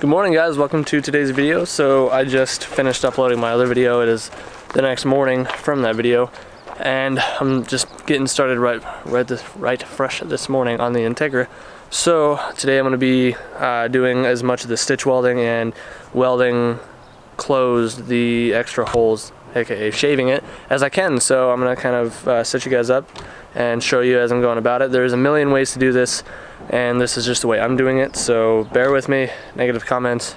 Good morning guys, welcome to today's video. So I just finished uploading my other video. It is the next morning from that video, and I'm just getting started right fresh this morning on the Integra. So today I'm going to be doing as much of the stitch welding and welding closed the extra holes, aka shaving it, as I can. So I'm going to kind of set you guys up and show you as I'm going about it. There's a million ways to do this, and this is just the way I'm doing it, so bear with me. Negative comments,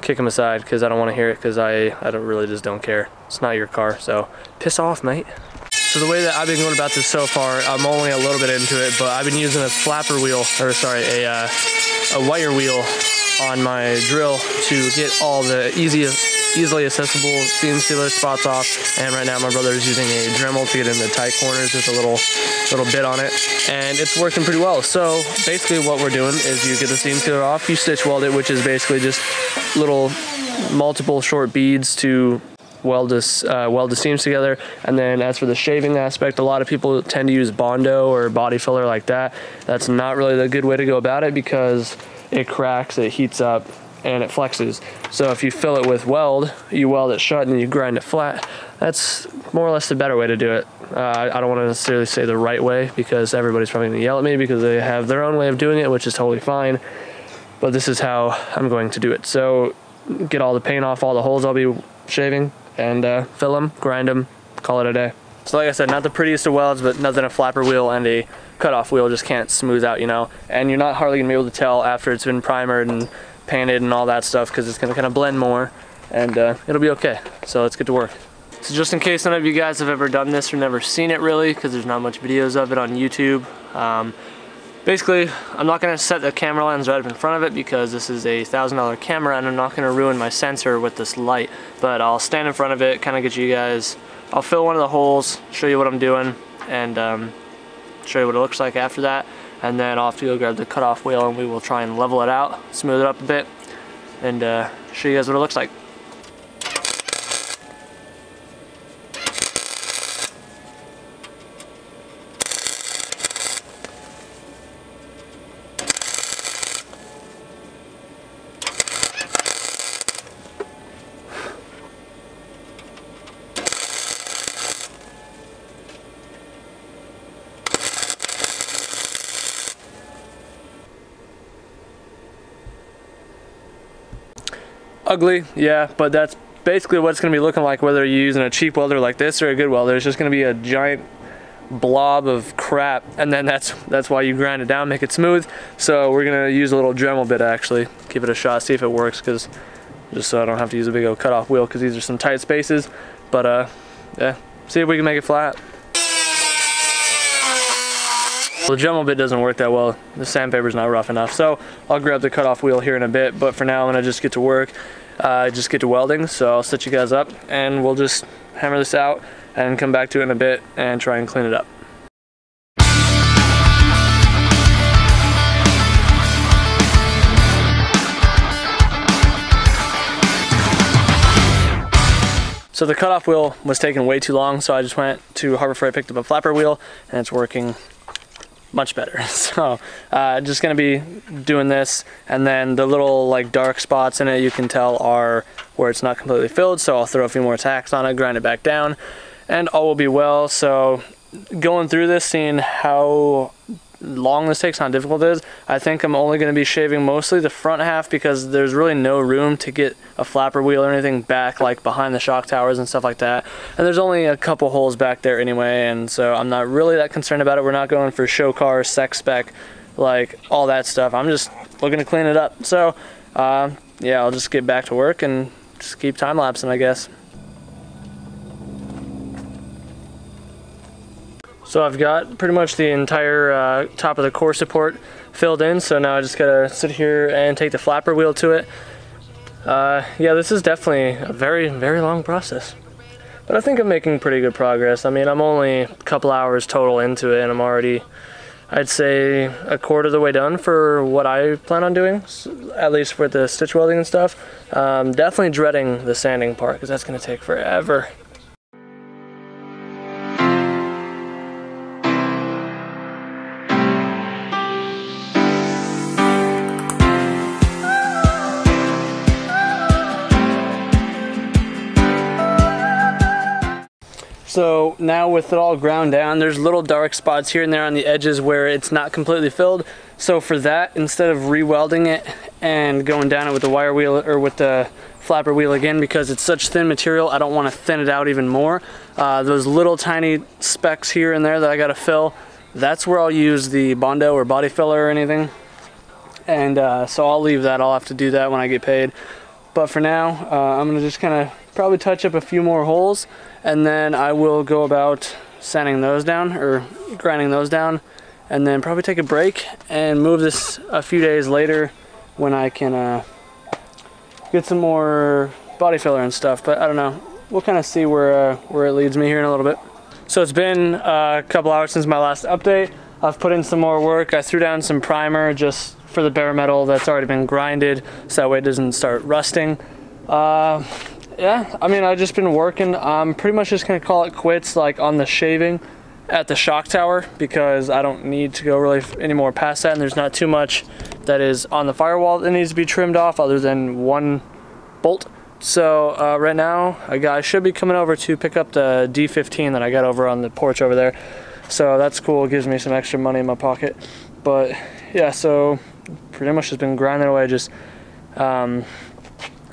kick them aside, because I don't want to hear it, because I just don't care. It's not your car, so piss off, mate. So the way that I've been going about this so far, I'm only a little bit into it, but I've been using a flapper wheel, or sorry, a wire wheel on my drill to get all the easily accessible seam sealer spots off. And right now my brother is using a Dremel to get in the tight corners with a little bit on it, and it's working pretty well. So basically what we're doing is you get the seam sealer off, you stitch weld it, which is basically just little multiple short beads to weld the seams together. And then as for the shaving aspect, a lot of people tend to use Bondo or body filler like that. That's not really the good way to go about it, because it cracks, it heats up, and it flexes. So if you fill it with weld, you weld it shut and you grind it flat. That's more or less the better way to do it. I don't want to necessarily say the right way, because everybody's probably going to yell at me because they have their own way of doing it, which is totally fine. But this is how I'm going to do it. So get all the paint off all the holes I'll be shaving, and fill them, grind them, call it a day. So like I said, not the prettiest of welds, but nothing a flapper wheel and a cutoff wheel just can't smooth out, you know. And you're not hardly going to be able to tell after it's been primered and painted and all that stuff, because it's going to kind of blend more, and it'll be okay. So let's get to work. So just in case none of you guys have ever done this or never seen it really, because there's not much videos of it on YouTube, basically I'm not going to set the camera lens right up in front of it, because this is a $1,000 camera and I'm not going to ruin my sensor with this light. But I'll stand in front of it, kind of get you guys, I'll fill one of the holes, show you what I'm doing, and show you what it looks like after that. And then I'll have to go grab the cutoff wheel and we will try and level it out, smooth it up a bit, and show you guys what it looks like. Ugly, yeah, but that's basically what it's going to be looking like, whether you're using a cheap welder like this or a good welder. It's just going to be a giant blob of crap, and then that's why you grind it down, make it smooth. So we're going to use a little Dremel bit, actually give it a shot, see if it works, because just so I don't have to use a big old cutoff wheel, because these are some tight spaces. But yeah, see if we can make it flat. Well, the Dremel bit doesn't work that well. The sandpaper's not rough enough, so I'll grab the cutoff wheel here in a bit. But for now, I'm gonna just get to work, just get to welding. So I'll set you guys up, and we'll just hammer this out and come back to it in a bit and try and clean it up. So the cutoff wheel was taking way too long, so I just went to Harbor Freight, picked up a flapper wheel, and it's working much better. So just gonna be doing this, and then the little like dark spots in it you can tell are where it's not completely filled, so I'll throw a few more tacks on it, grind it back down, and all will be well. So going through this, seeing how long this takes, how difficult it is, I think I'm only going to be shaving mostly the front half, because there's really no room to get a flapper wheel or anything back like behind the shock towers and stuff like that, and there's only a couple holes back there anyway, and so I'm not really that concerned about it. We're not going for show car, sex spec, like all that stuff. I'm just looking to clean it up. So yeah, I'll just get back to work and just keep time lapsing, I guess. So I've got pretty much the entire top of the core support filled in, so now I just gotta sit here and take the flapper wheel to it. Yeah, this is definitely a very, very long process, but I think I'm making pretty good progress. I mean, I'm only a couple hours total into it, and I'm already, I'd say, a quarter of the way done for what I plan on doing, at least for the stitch welding and stuff. Definitely dreading the sanding part, because that's gonna take forever. So now with it all ground down, there's little dark spots here and there on the edges where it's not completely filled. So for that, instead of re-welding it and going down it with the wire wheel or with the flapper wheel again, because it's such thin material, I don't want to thin it out even more. Those little tiny specks here and there that I got to fill, that's where I'll use the Bondo or body filler or anything. And so I'll leave that. I'll have to do that when I get paid. But for now, I'm gonna just kind of probably touch up a few more holes, and then I will go about sanding those down or grinding those down, and then probably take a break and move this a few days later when I can get some more body filler and stuff. But I don't know. We'll kind of see where it leads me here in a little bit. So it's been a couple hours since my last update. I've put in some more work. I threw down some primer just for the bare metal that's already been grinded, so that way it doesn't start rusting. Yeah, I mean, I've just been working. I'm pretty much just gonna call it quits, like on the shaving at the shock tower, because I don't need to go really any more past that, and there's not too much that is on the firewall that needs to be trimmed off other than one bolt. So right now, a guy should be coming over to pick up the D15 that I got over on the porch over there. So that's cool, it gives me some extra money in my pocket. But yeah, so pretty much just been grinding away, just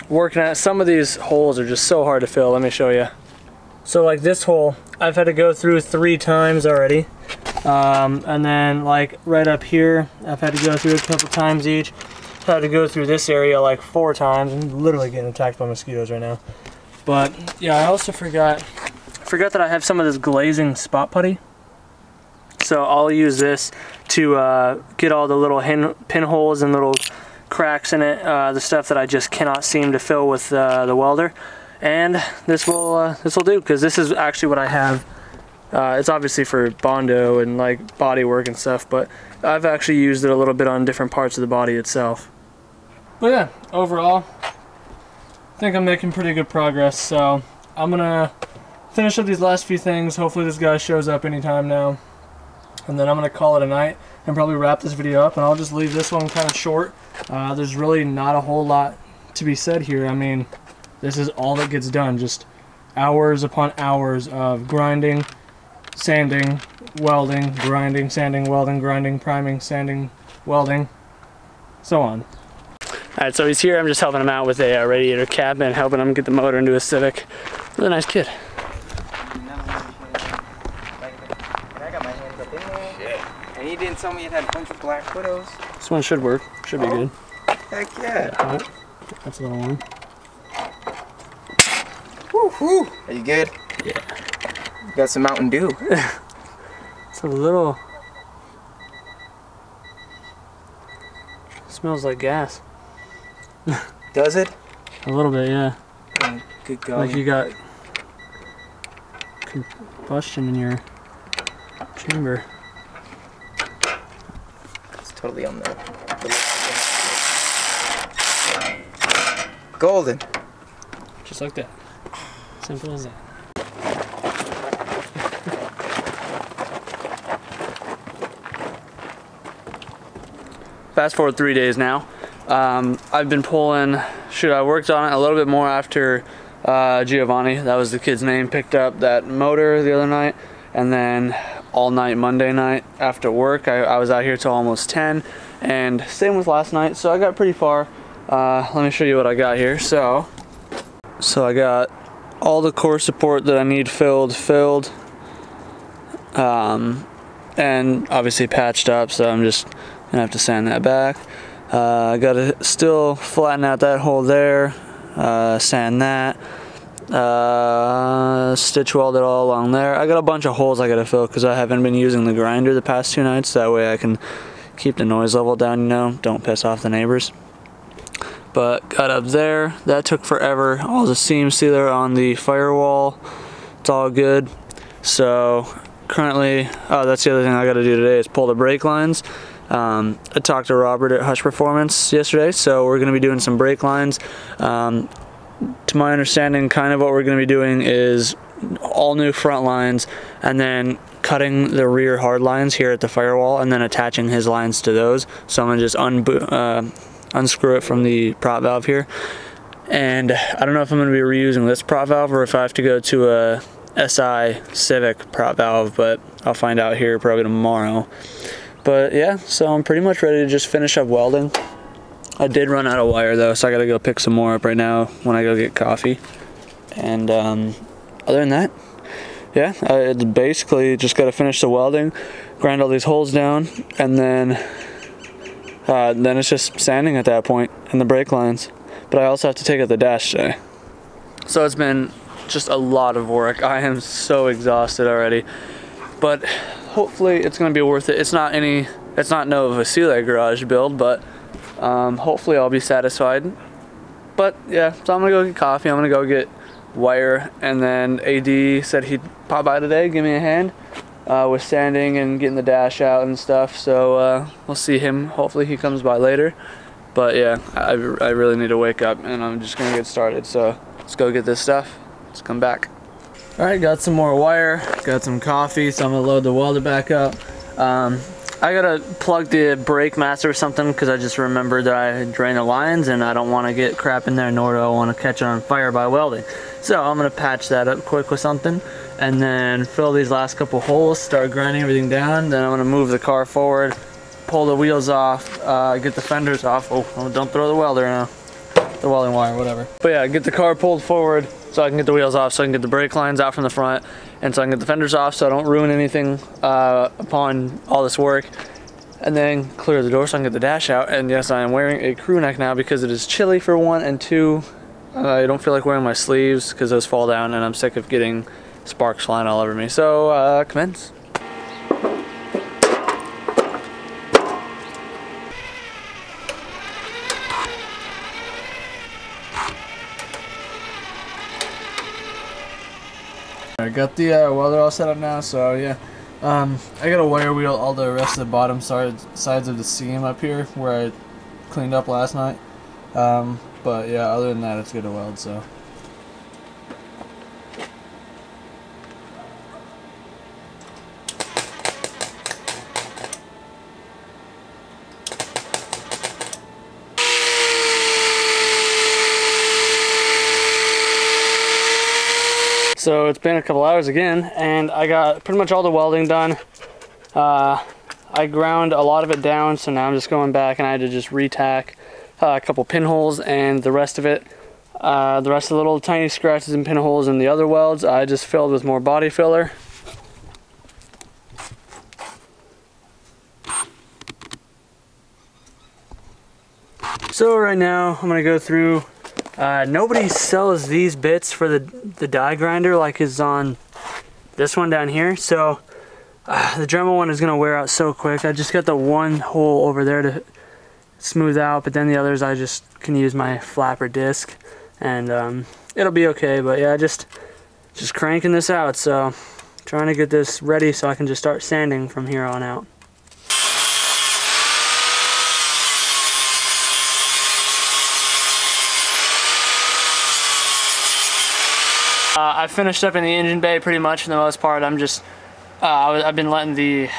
working at some of these holes are just so hard to fill. Let me show you. So like this hole, I've had to go through 3 times already. And then like right up here, I've had to go through a couple times each. I've had to go through this area like 4 times. I'm literally getting attacked by mosquitoes right now. But yeah, I also forgot that I have some of this glazing spot putty. So I'll use this to get all the little pinholes and little cracks in it, the stuff that I just cannot seem to fill with the welder. And this will do, because this is actually what I have. It's obviously for Bondo and like body work and stuff, but I've actually used it a little bit on different parts of the body itself. But yeah, overall, I think I'm making pretty good progress. So I'm gonna finish up these last few things. Hopefully this guy shows up anytime now. And then I'm going to call it a night and probably wrap this video up, and I'll just leave this one kind of short. There's really not a whole lot to be said here. I mean, this is all that gets done, just hours upon hours of grinding, sanding, welding, grinding, sanding, welding, grinding, priming, sanding, welding, so on. Alright, so he's here. I'm just helping him out with a radiator cap and helping him get the motor into a Civic. Really nice kid. And he didn't tell me it had a bunch of black widows. This one should work. Should be good. Heck yeah. Right. That's a little one. Woo-hoo. Are you good? Yeah. You got some Mountain Dew. It's a little... smells like gas. Does it? A little bit, yeah. Oh, good God. Like you got combustion in your chamber. It's totally on the golden. Just like that. Simple as that. Fast forward 3 days now. I've been pulling, I worked on it a little bit more after Giovanni, that was the kid's name, picked up that motor the other night, and then all night Monday night after work I was out here till almost 10, and same with last night, so I got pretty far. Let me show you what I got here. So I got all the core support that I need filled, and obviously patched up, so I'm just gonna have to sand that back. I gotta still flatten out that hole there, sand that, stitch weld it all along there. I got a bunch of holes I gotta fill because I haven't been using the grinder the past 2 nights, that way I can keep the noise level down, you know, don't piss off the neighbors. But got up there, that took forever. All the seam sealer on the firewall, it's all good. So currently, oh, that's the other thing I gotta do today is pull the brake lines. I talked to Robert at Hush Performance yesterday, so we're going to be doing some brake lines. To my understanding, kind of what we're going to be doing is all new front lines, and then cutting the rear hard lines here at the firewall, and then attaching his lines to those. So I'm going to just unscrew it from the prop valve here. And I don't know if I'm going to be reusing this prop valve, or if I have to go to SI Civic prop valve, but I'll find out here probably tomorrow. But yeah, so I'm pretty much ready to just finish up welding. I did run out of wire though, so I gotta go pick some more up right now when I go get coffee. And other than that, yeah, it's basically just gotta finish the welding, grind all these holes down, and then it's just sanding at that point and the brake lines. But I also have to take out the dash today. So it's been just a lot of work. I am so exhausted already, but hopefully it's gonna be worth it. It's not no Sea Lake garage build, but hopefully I'll be satisfied. But yeah, so I'm gonna go get coffee, I'm gonna go get wire, and then AD said he'd pop by today, give me a hand with sanding and getting the dash out and stuff. So we'll see him, hopefully he comes by later. But yeah, I really need to wake up, and I'm just gonna get started. So let's go get this stuff, let's come back. Alright, got some more wire, got some coffee, so I'm gonna load the welder back up. I gotta plug the brake master or something because I just remembered that I drained the lines and I don't want to get crap in there, nor do I want to catch it on fire by welding. So I'm gonna patch that up quick with something and then fill these last couple holes, start grinding everything down. Then I'm gonna move the car forward, pull the wheels off, get the fenders off. Oh, don't throw the welder now. The welding wire, whatever. But yeah, get the car pulled forward so I can get the wheels off, so I can get the brake lines out from the front, and so I can get the fenders off so I don't ruin anything upon all this work, and then clear the door so I can get the dash out. And yes, I am wearing a crew neck now because it is chilly for one, and two, I don't feel like wearing my sleeves because those fall down, and I'm sick of getting sparks flying all over me. So commence. I got the welder all set up now, so yeah. I gotta wire wheel all the rest of the bottom sides of the seam up here where I cleaned up last night. But yeah, other than that, it's good to weld, so. So it's been a couple hours again, and I got pretty much all the welding done. I ground a lot of it down, so now I'm just going back and I had to just re-tack a couple pinholes, and the rest of it, the rest of the little tiny scratches and pinholes in the other welds, I just filled with more body filler. So right now I'm gonna go through. Nobody sells these bits for the die grinder like is on this one down here, so the Dremel one is going to wear out so quick. I just got the one hole over there to smooth out, but then the others I just can use my flapper disc, and it'll be okay. But yeah, just cranking this out, so trying to get this ready so I can just start sanding from here on out. I finished up in the engine bay pretty much for the most part. I'm just, I've been letting the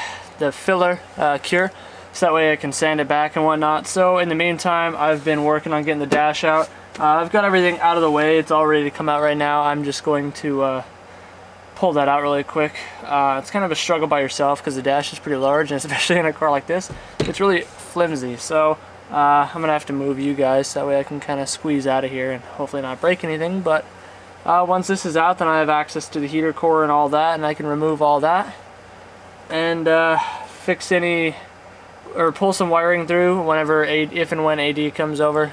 filler cure, so that way I can sand it back and whatnot. So in the meantime, I've been working on getting the dash out. I've got everything out of the way. It's all ready to come out right now. I'm just going to pull that out really quick. It's kind of a struggle by yourself because the dash is pretty large, and especially in a car like this, it's really flimsy. So I'm gonna have to move you guys so that way I can kind of squeeze out of here and hopefully not break anything. But once this is out, then I have access to the heater core and all that, and I can remove all that and fix any, or pull some wiring through whenever, if and when AD comes over.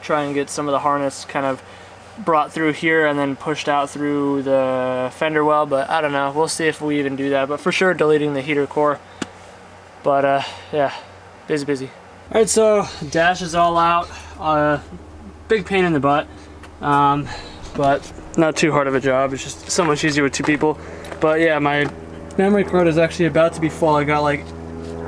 Try and get some of the harness kind of brought through here and then pushed out through the fender well, but I don't know. We'll see if we even do that, but for sure deleting the heater core. But yeah, busy. Alright, so dash is all out. Big pain in the butt. But not too hard of a job. It's just so much easier with two people. But yeah, my memory card is actually about to be full. I got like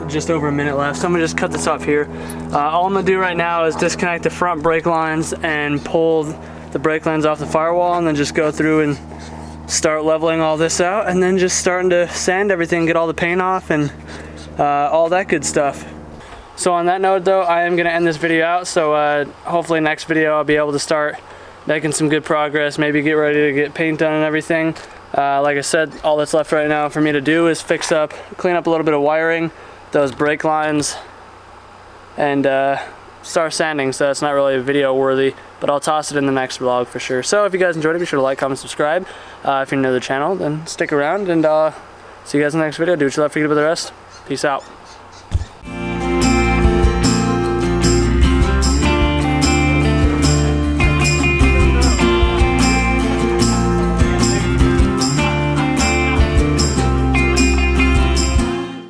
just over a minute left, so I'm gonna just cut this off here. All I'm gonna do right now is disconnect the front brake lines and pull the brake lines off the firewall, and then just go through and start leveling all this out, and then just starting to sand everything, get all the paint off and all that good stuff. So on that note though, I am gonna end this video out, so hopefully next video I'll be able to start making some good progress, maybe get ready to get paint done and everything. Like I said, all that's left right now for me to do is clean up a little bit of wiring, those brake lines, and start sanding, so it's not really video worthy, but I'll toss it in the next vlog for sure. So if you guys enjoyed it, be sure to like, comment, subscribe. If you're new to the channel, then stick around, and see you guys in the next video. Do what you love, forget about the rest. Peace out.